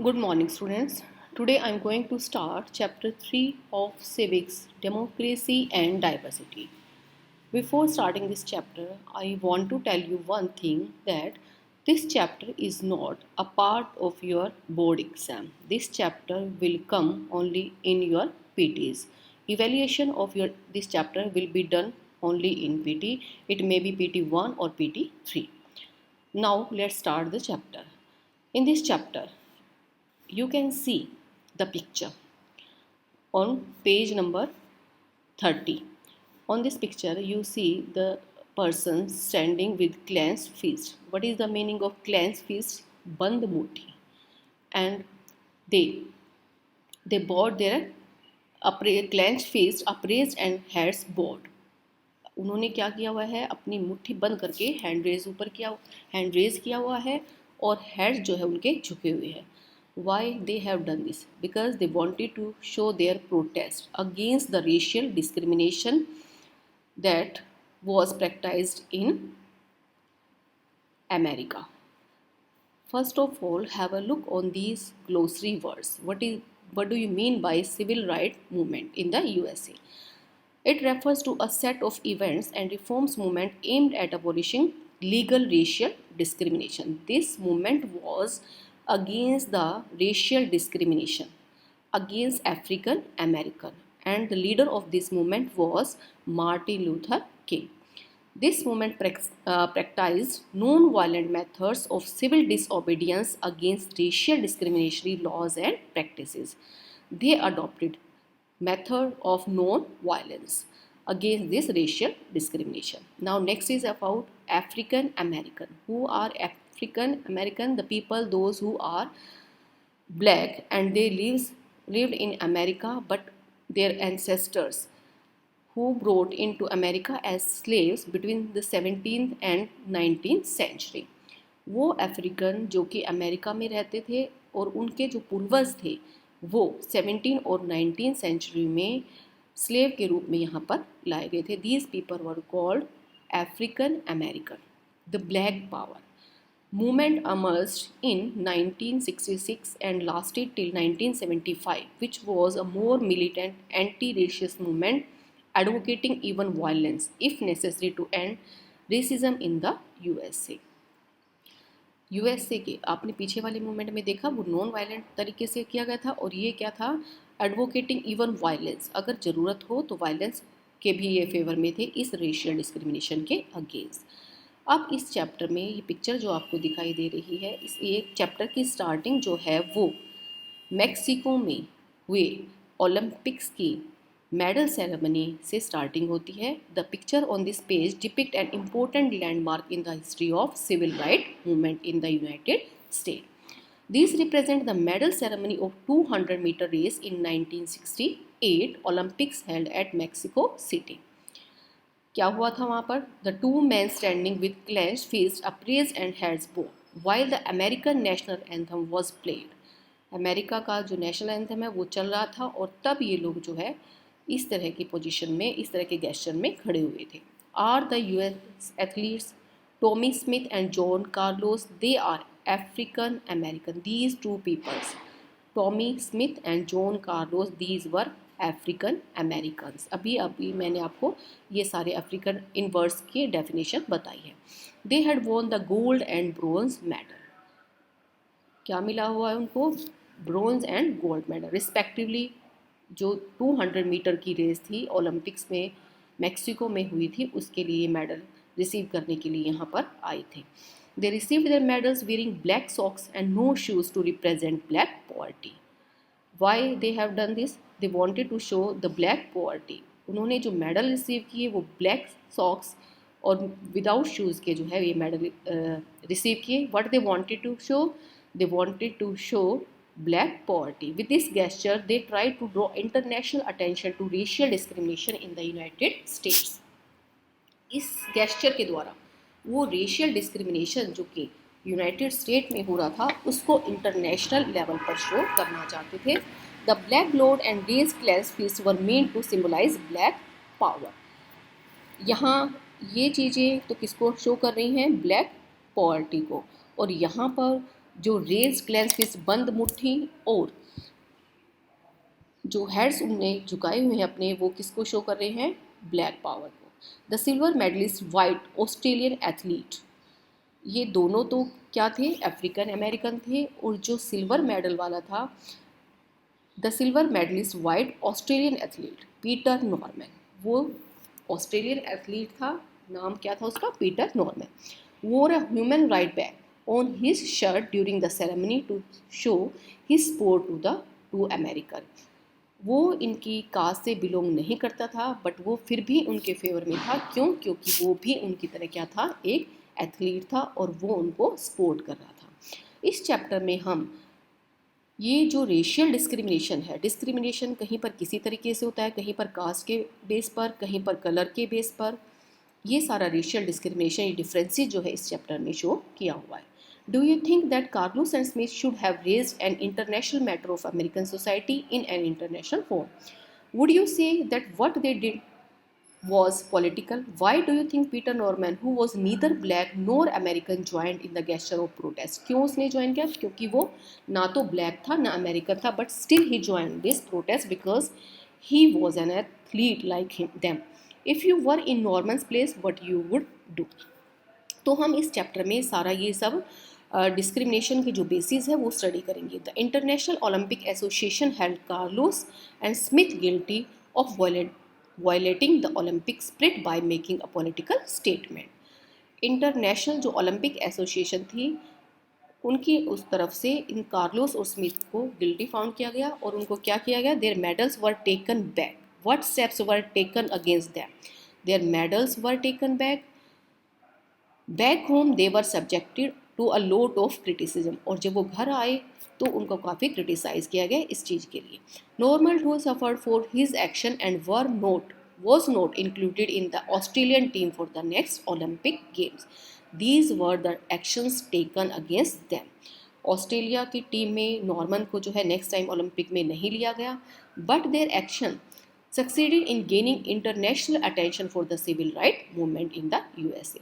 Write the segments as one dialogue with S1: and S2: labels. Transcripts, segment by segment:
S1: Good morning, students. Today I am going to start chapter 3 of Civics, Democracy and Diversity. Before starting this chapter, I want to tell you one thing that this chapter is not a part of your board exam. This chapter will come only in your PTs. Evaluation of your this chapter will be done only in PT. It may be PT1 or PT3. Now let's start the chapter. In this chapter, you can see the picture on page number 30. On this picture you see the person standing with clenched fist. What is the meaning of clenched fist? Band muthi. And they bowed their clenched fist upraised and heads bowed. उन्होंने क्या किया हुआ है, अपनी मुट्ठी बंद करके hand raise किया हुआ है और हेड जो है उनके झुके हुए हैं. Why they have done this? Because they wanted to show their protest against the racial discrimination that was practiced in America. First of all, have a look on these glossary words. What do you mean by civil rights movement in the USA? It refers to a set of events and reforms movement aimed at abolishing legal racial discrimination. This movement was against the racial discrimination against African American, and the leader of this movement was Martin Luther King. This movement practiced non-violent methods of civil disobedience against racial discriminatory laws and practices. They adopted method of non-violence against this racial discrimination. Now next is about African American. Who are African American? The people those who are black and they lived in America, but their ancestors who brought into America as slaves between the 17th and 19th century. वो African जो कि America में रहते थे और उनके जो पूर्वज थे वो 17 और 19 सेंचुरी में स्लेव के रूप में यहाँ पर लाए गए थे. These people were called African American. The black power movement emerged in 1966 and lasted till 1975, which was a more militant anti-racist movement advocating even violence if necessary to end racism in the USA. USA के आपने पीछे वाले movement में देखा वो non violent तरीके से किया गया था और ये क्या था, एडवोकेटिंग इवन वायलेंस, अगर ज़रूरत हो तो वायलेंस के भी ये फेवर में थे इस रेशियल डिस्क्रिमिनेशन के अगेंस्ट. अब इस चैप्टर में ये पिक्चर जो आपको दिखाई दे रही है, इस ये चैप्टर की स्टार्टिंग जो है वो मैक्सिको में हुए ओलंपिक्स की मेडल सेरेमनी से स्टार्टिंग होती है. The picture on this page depict an important landmark in the history of civil right movement in the United State. These represent the medal ceremony of 200 meter race in 1968 Olympics held at Mexico City. क्या हुआ था वहाँ पर? The two men standing with clenched fists upraised and heads bowed while the American national anthem was played. America का जो national anthem है वो चल रहा था और तब ये लोग जो है इस तरह की पोजीशन में, इस तरह के गेस्चर में खड़े हुए थे. Are the US athletes Tommy Smith and John Carlos, they are African American. These two peoples, Tommy Smith and John Carlos, these were African Americans. अभी मैंने आपको ये सारे अफ्रीकन इन वर्ड्स की डेफिनेशन बताई है. They had won the gold and bronze medal. क्या मिला हुआ है उनको? Bronze and gold medal respectively. जो 200 मीटर की रेस थी ओलंपिक्स में मैक्सिको में हुई थी, उसके लिए मेडल रिसीव करने के लिए यहाँ पर आए थे. They receive their medals wearing black socks and no shoes to represent black poverty. Why they have done this? They wanted to show the black poverty. उन्होंने जो मेडल रिसीव किए वो ब्लैक सॉक्स और विदाउट शूज़ के जो है ये medal receive किए. What they wanted to show? They wanted to show black poverty. With this gesture, they tried to draw international attention to racial discrimination in the United States. इस gesture के द्वारा वो racial discrimination जो कि United state में हो रहा था उसको इंटरनेशनल लेवल पर शो करना चाहते थे. The black glowed and raised clenched fists were meant to symbolize black power. यहाँ ये चीज़ें तो किसको शो कर रही हैं? ब्लैक पॉवर्टी को. और यहाँ पर जो रेज्ड क्लेंस फिस्ट बंद मुट्ठी और जो हेड्स उनने झुकाए हुए हैं अपने, वो किसको शो कर रहे हैं? ब्लैक पावर को। The silver medallist white Australian athlete, ये दोनों तो क्या थे? अफ्रीकन अमेरिकन थे। और जो सिल्वर मेडल वाला था, the silver medallist white Australian athlete Peter Norman, वो ऑस्ट्रेलियन एथलीट था, नाम क्या था उसका? Peter Norman. Wore a human right बैग on his shirt during the ceremony to show his support to American. वो इनकी कास्ट से बिलोंग नहीं करता था, बट वो फिर भी उनके फेवर में था। क्यों? क्योंकि वो भी उनकी तरह क्या था? एक एथलीट था और वो उनको सपोर्ट कर रहा था। इस चैप्टर में हम ये जो रेशियल डिस्क्रिमिनेशन है, डिस्क्रिमिनेशन कहीं पर किसी तरीके से होता है, कहीं पर कास्ट के बेस पर, कहीं पर कलर के बेस पर, ये सारा रेशियल डिस्क्रिमिनेशन, ये डिफरेंसेस जो है इस चैप्टर में शो किया हुआ है। Do you think that Carlos and Smith should have raised an international matter of American society in an international forum? Would you say that what they did was political? Why do you think Peter Norman, who was neither black nor American, joined in the gesture of protest? क्यों उसने join किया? क्योंकि वो ना तो black था ना American था, but still he joined this protest because he was an athlete like them. If you were in Norman's place, what you would do? तो हम इस चैप्टर में सारा ये सब डिस्क्रिमिनेशन की जो बेसिस है वो स्टडी करेंगे। The International Olympic Association held Carlos and Smith guilty of violating the Olympic spirit by making a political statement. International जो ओलंपिक एसोसिएशन थी, उनकी उस तरफ से इन कार्लोस और स्मिथ को गिल्टी फाउंड किया गया और उनको क्या किया गया? Their medals were taken back. What steps were taken against them? Their medals were taken back. Back home they were subjected to a lot of criticism, और जब वो घर आए तो उनको काफ़ी क्रिटिसाइज किया गया इस चीज़ के लिए। Norman too suffered for his action and was not included in the Australian team for the next Olympic Games. These were the actions taken against them. Australia की टीम में नॉर्मन को जो है नेक्स्ट टाइम ओलंपिक में नहीं लिया गया, but their action succeeded in gaining international attention for the civil right movement in the USA.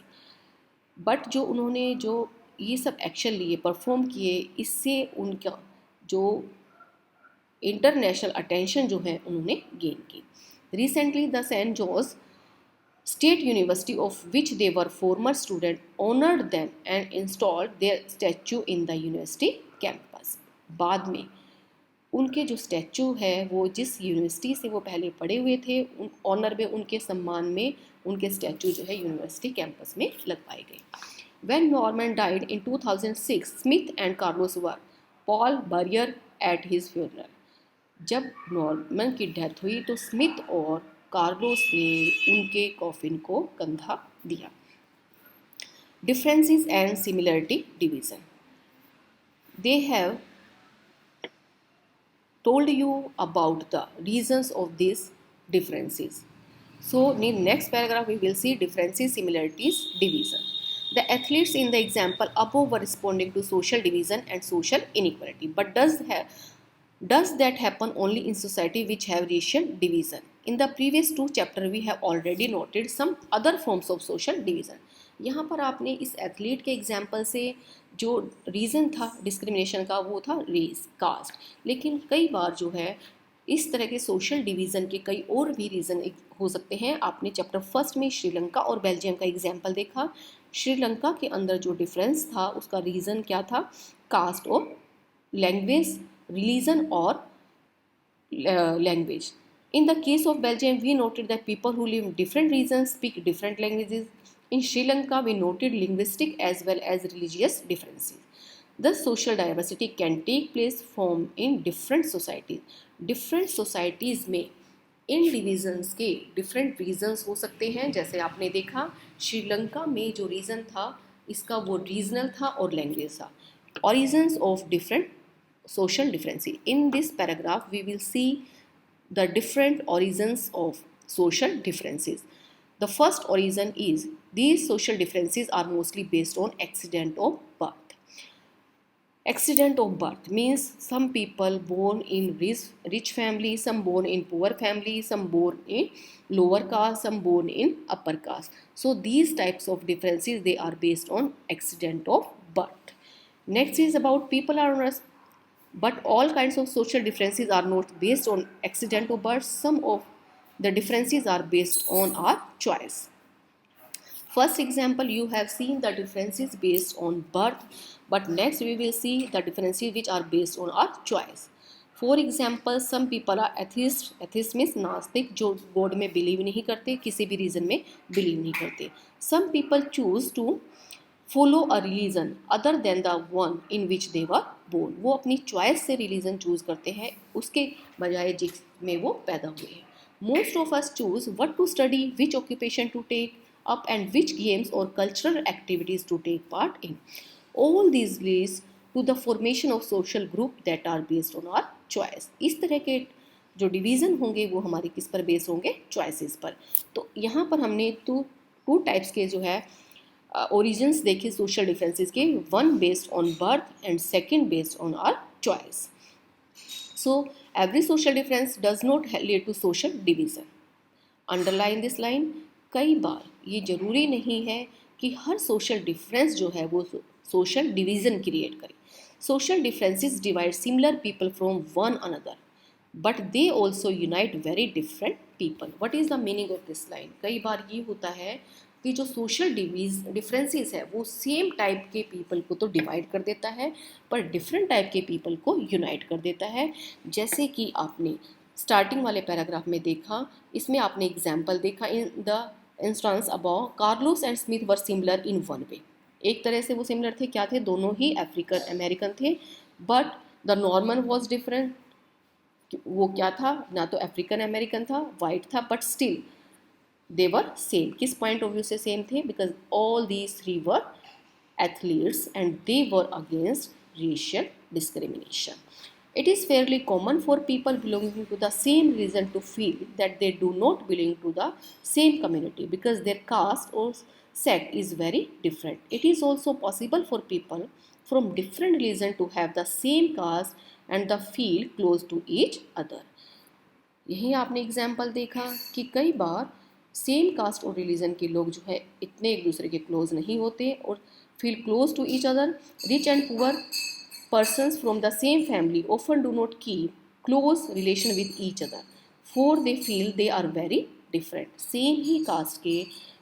S1: But जो उन्होंने जो ये सब एक्शन लिए, परफॉर्म किए, इससे उनका जो इंटरनेशनल अटेंशन जो है उन्होंने गेन की। Recently the Saint George State University of which they were former student honoured them and installed their statue in the university campus. बाद में उनके जो स्टैचू है वो जिस यूनिवर्सिटी से वो पहले पढ़े हुए थे, उन ऑनर में, उनके सम्मान में उनके स्टैचू जो है यूनिवर्सिटी कैंपस में लगवाए गए। When Norman died in 2006, Smith and Carlos were Paul Barrier at his funeral. जब नॉर्मन की डेथ हुई तो स्मिथ और कार्लोस ने उनके कॉफिन को कंधा दिया। Differences and similarity division. They have told you about the reasons of these differences. So in next paragraph we will see differences, similarities, division. The athletes in the example above were responding to social division and social inequality. But does that happen only in society which have racial division? In the previous two chapter we have already noted some other forms of social division. यहाँ पर आपने इस athlete के example से जो reason था discrimination का वो था रेस, कास्ट, लेकिन कई बार जो है इस तरह के सोशल डिवीज़न के कई और भी रीज़न हो सकते हैं। आपने चैप्टर फर्स्ट में श्रीलंका और बेल्जियम का एग्जाम्पल देखा। श्रीलंका के अंदर जो डिफरेंस था उसका रीज़न क्या था? कास्ट और लैंग्वेज, रिलीजन और language. In the case of Belgium, we noted that people who live in different regions speak different languages. In Sri Lanka, we noted linguistic as well as religious differences. Thus, social diversity can take place from in different societies. Different societies में इन divisions के different regions हो सकते हैं। जैसे आपने देखा श्रीलंका में जो रीज़न था इसका वो रीजनल था और लैंग्वेज था। Origins of different social differences. In this paragraph, we will see the different origins of social differences. The first origin is these social differences are mostly based on accident of birth. Accident of birth means some people born in rich family, some born in poor family, some born in lower caste, some born in upper caste. So these types of differences, they are based on accident of birth. Next is about people are on us, but all kinds of social differences are not based on accident or birth. Some of the differences are based on our choice. First example, you have seen the differences based on birth, but next we will see the differences which are based on our choice. For example, some people are atheist. Atheist means नास्तिक, जो God में believe नहीं करते, किसी भी reason में believe नहीं करते. Some people choose to follow a religion other than the one in which they were born. वो अपनी चॉइस से रिलीजन चूज करते हैं उसके बजाय जिसमें वो पैदा हुए हैं. Most of us choose what to study, which occupation to take up, and which games or cultural activities to take part in. All these leads to the formation of social group that are based on our choice. इस तरह के जो division होंगे वो हमारे किस पर base होंगे, चॉइसेस पर. तो यहाँ पर हमने टू टाइप्स के जो है ओरिजिन्स देखे सोशल डिफरेंसेस के, one based on birth and second based on our choice. So every social difference does not lead to social division. Underline this line. कई बार ये ज़रूरी नहीं है कि हर सोशल डिफरेंस जो है वो सोशल डिवीज़न क्रिएट करे. Social differences divide similar people from one another, but they also unite very different people. What is the meaning of this line? कई बार ये होता है कि जो सोशल डिफरेंसेस है वो सेम टाइप के पीपल को तो डिवाइड कर देता है, पर डिफरेंट टाइप के पीपल को यूनाइट कर देता है. जैसे कि आपने स्टार्टिंग वाले पैराग्राफ में देखा, इसमें आपने एग्जाम्पल देखा, in the instance about Carlos and Smith were similar in one way. एक तरह से वो सिमिलर थे. क्या थे? दोनों ही अफ्रीकन अमेरिकन थे, but the Norman was different. वो क्या था? ना तो अफ्रीकन अमेरिकन था, वाइट था, but still they were same. किस पॉइंट ऑफ व्यू से सेम थे? Because all these three were athletes and they were against racial discrimination. It is fairly common for people belonging to the same religion to feel that they do not belong to the same community because their caste or sect is very different. It is also possible for people from different religion to have the same caste and the feel close to each other. यही आपने example देखा कि कई बार same caste और religion के लोग जो है इतने एक दूसरे के क्लोज नहीं होते और feel close to each other. Rich and poor persons from the same family often do not keep close relation with each other, for they feel they are very different. Same ही caste के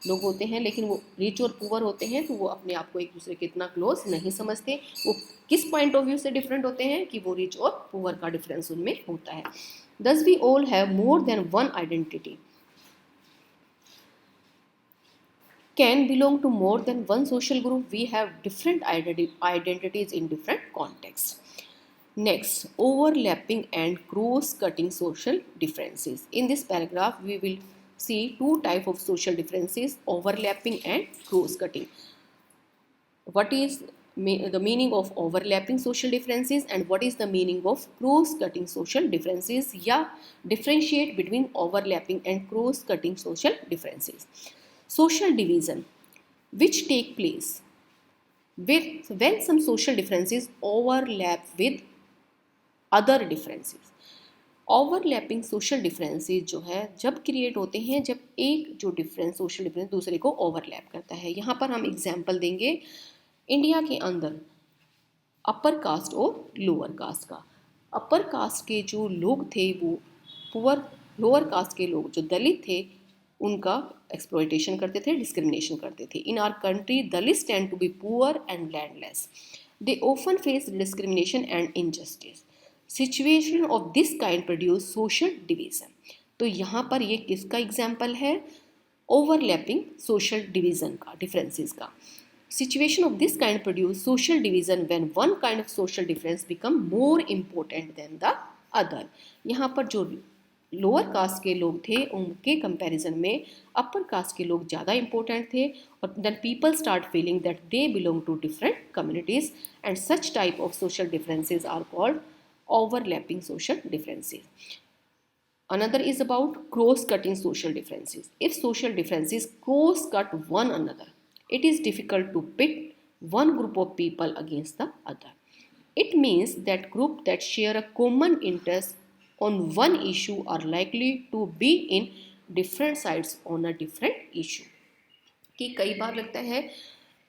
S1: लोग होते हैं लेकिन वो rich और poor होते हैं, तो वो अपने आप को एक दूसरे के इतना क्लोज नहीं समझते. वो किस पॉइंट ऑफ व्यू से डिफरेंट होते हैं कि वो रिच और पुअर का डिफरेंस उनमें होता है. Thus we all have more than one identity, can belong to more than one social group. We have different identities in different contexts. Next, overlapping and cross-cutting social differences. In this paragraph, we will see two types of social differences, overlapping and cross-cutting. What is the meaning of overlapping social differences and what is the meaning of cross-cutting social differences? या differentiate between overlapping and cross-cutting social differences. Social division, which take place when some social differences overlap with other differences. Overlapping social differences जो है जब create होते हैं जब एक जो difference social difference दूसरे को ओवरलैप करता है. यहाँ पर हम एग्जाम्पल देंगे इंडिया के अंदर अपर कास्ट और लोअर कास्ट का. अपर कास्ट के जो लोग थे वो पुअर लोअर कास्ट के लोग जो दलित थे उनका एक्सप्लॉयटेशन करते थे, डिस्क्रिमिनेशन करते थे. In our country Dalits tend to be poor and landless. They often face discrimination and injustice. Situation of this kind produce social division. तो यहाँ पर ये किसका एग्जाम्पल है? ओवरलैपिंग सोशल डिवीजन का, डिफरेंसेस का. Situation of this kind produce social division when one kind of social difference become more important than the other. यहाँ पर जो लोअर कास्ट के लोग थे उनके कंपैरिजन में अपर कास्ट के लोग ज़्यादा इंपॉर्टेंट थे और then people start feeling that they belong to different communities and such type of social differences are called overlapping social differences. Another is about cross-cutting social differences. If social differences cross-cut one another, it is difficult to pit one group of people against the other. It means that groups that share a common interest on one issue are likely to be in different sides on a different issue. कि कई बार लगता है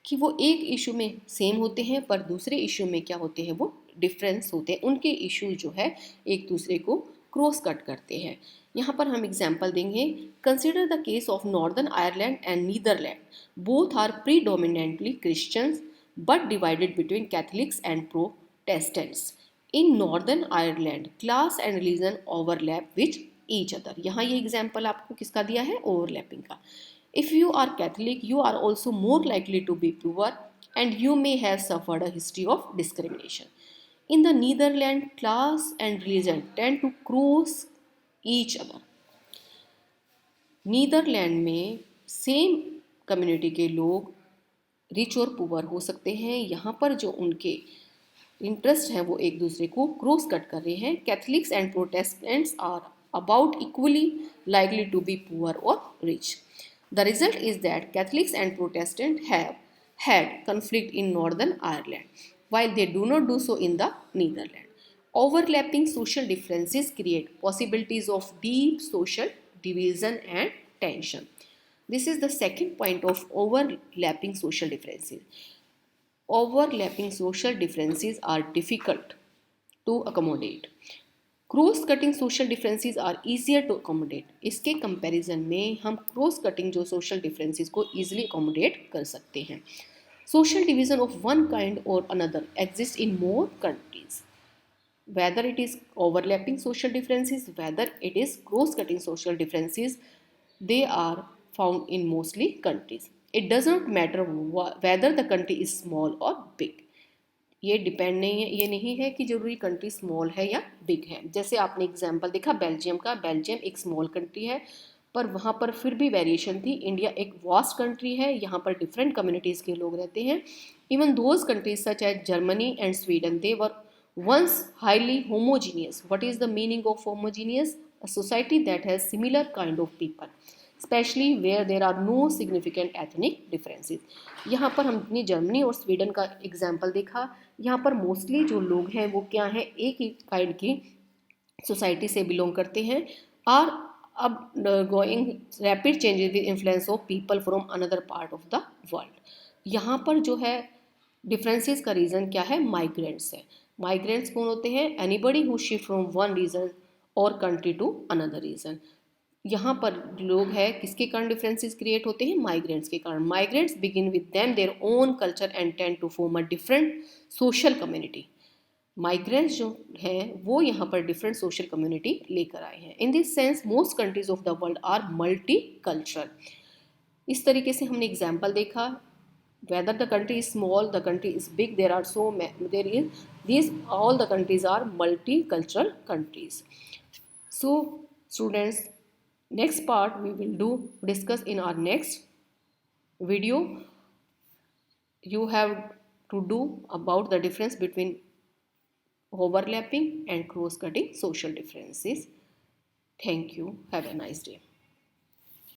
S1: कि वो एक issue में same होते हैं पर दूसरे इशू में क्या होते हैं, वो डिफरेंस होते हैं, उनके इशू जो है एक दूसरे को क्रॉस कट करते हैं। यहाँ पर हम एग्जाम्पल देंगे, consider the case of Northern Ireland and Netherland, both are predominantly Christians but divided between Catholics and Protestants. In Northern Ireland, class and religion overlap with each other. यहाँ ये example आपको किसका दिया है, ओवरलैपिंग का। If you are Catholic, you are also more likely to be poor and you may have suffered a history of discrimination. In the Netherlands, class and religion tend to cross each other. Netherland में same community के लोग rich और poor हो सकते हैं, यहाँ पर जो उनके इंटरेस्ट हैं वो एक दूसरे को क्रॉस कट कर रहे हैं। Catholics and Protestants are about equally likely to be poor और rich. The result is that Catholics and Protestant have had conflict in Northern Ireland, while they do not do so in the Netherlands. Overlapping social differences create possibilities of deep social division and tension. This is the second point of overlapping social differences. Overlapping social differences are difficult to accommodate. Cross cutting social differences are easier to accommodate. इसके comparison में हम cross cutting जो social differences को easily accommodate कर सकते हैं। Social division of one kind और another exist in more countries, whether it is overlapping social differences, whether it is cross cutting social differences, they are found in mostly countries. It does not matter whether the country is small or big. ये depend नहीं है, ये नहीं है कि जरूरी country small है या बिग है। जैसे आपने एग्जांपल देखा बेल्जियम का, बेल्जियम एक स्मॉल कंट्री है पर वहाँ पर फिर भी वेरिएशन थी। इंडिया एक वास्ट कंट्री है, यहाँ पर डिफरेंट कम्युनिटीज़ के लोग रहते हैं। Even those countries such as Germany and Sweden, they were once highly homogeneous. What is the meaning of homogeneous? A society that has similar kind of people, especially where there are no significant ethnic differences. यहाँ पर हमने Germany और Sweden का example देखा। यहाँ पर mostly जो लोग हैं वो क्या हैं, एक ही काइंड की सोसाइटी से बिलोंग करते हैं, और अब going rapid changes with influence of people from another part of the world. यहाँ पर जो है डिफरेंसेस का रीज़न क्या है, माइग्रेंट्स है। माइग्रेंट्स कौन होते हैं, anybody who shift from one region और कंट्री टू अनदर रीजन। यहाँ पर लोग हैं किसके कारण डिफरेंसेस क्रिएट होते हैं, माइग्रेंट्स के कारण। Migrants begin with them their own culture and tend to form a different social community. Migrants जो हैं वो यहाँ पर डिफरेंट सोशल कम्युनिटी लेकर आए हैं। In this sense most countries of the world are multicultural. इस तरीके से हमने एग्जाम्पल देखा, whether the country is small, the country is big, these all the countries are multicultural countries. So students, next part we will discuss in our next video. You have to do about the difference between overlapping and cross cutting social differences. Thank you, have a nice day.